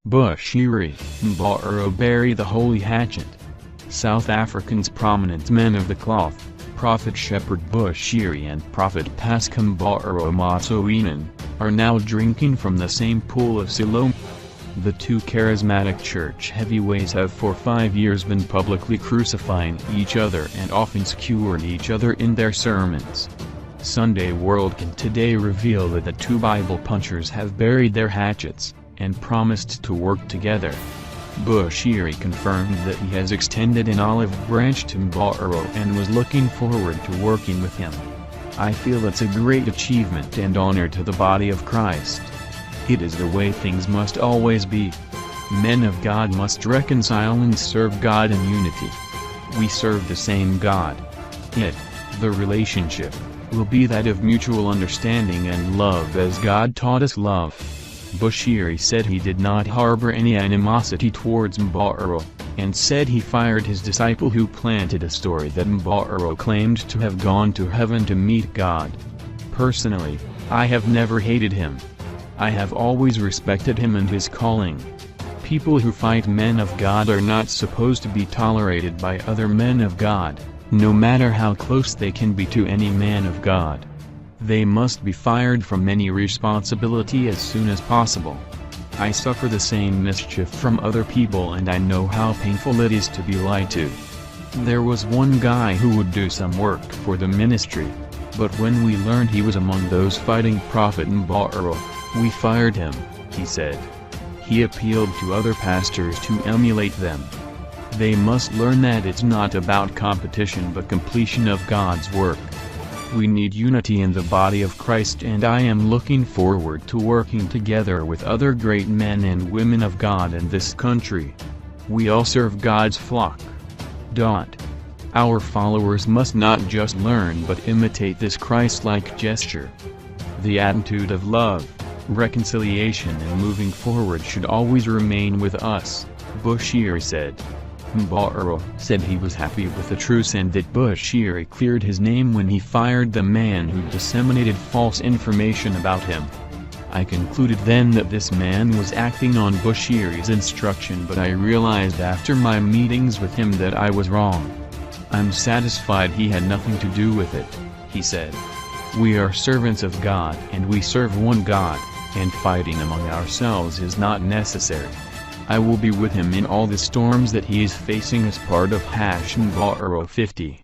Bushiri, Mboro bury the holy hatchet. South Africa's prominent men of the cloth, Prophet Shepherd Bushiri and Prophet Paseka Mboro Motsoeneng, are now drinking from the same pool of Siloam. The two charismatic church heavyweights have for 5 years been publicly crucifying each other and often skewering each other in their sermons. Sunday World can today reveal that the two Bible punchers have buried their hatchets, and promised to work together. Bushiri confirmed that he has extended an olive branch to Mboro and was looking forward to working with him. "I feel it's a great achievement and honor to the body of Christ. It is the way things must always be. Men of God must reconcile and serve God in unity. We serve the same God. The relationship, will be that of mutual understanding and love as God taught us love." Bushiri said he did not harbor any animosity towards Mboro, and said he fired his disciple who planted a story that Mboro claimed to have gone to heaven to meet God. "Personally, I have never hated him. I have always respected him and his calling. People who fight men of God are not supposed to be tolerated by other men of God, no matter how close they can be to any man of God. They must be fired from any responsibility as soon as possible. I suffer the same mischief from other people and I know how painful it is to be lied to. There was one guy who would do some work for the ministry, but when we learned he was among those fighting Prophet Mboro, we fired him," he said. He appealed to other pastors to emulate them. "They must learn that it's not about competition but completion of God's work. We need unity in the body of Christ and I am looking forward to working together with other great men and women of God in this country. We all serve God's flock. Our followers must not just learn but imitate this Christ-like gesture. The attitude of love, reconciliation and moving forward should always remain with us," Bushiri said. Mboro said he was happy with the truce and that Bushiri cleared his name when he fired the man who disseminated false information about him. "I concluded then that this man was acting on Bushiri's instruction, but I realized after my meetings with him that I was wrong. I'm satisfied he had nothing to do with it," he said. "We are servants of God and we serve one God, and fighting among ourselves is not necessary. I will be with him in all the storms that he is facing as part of Mboro 50.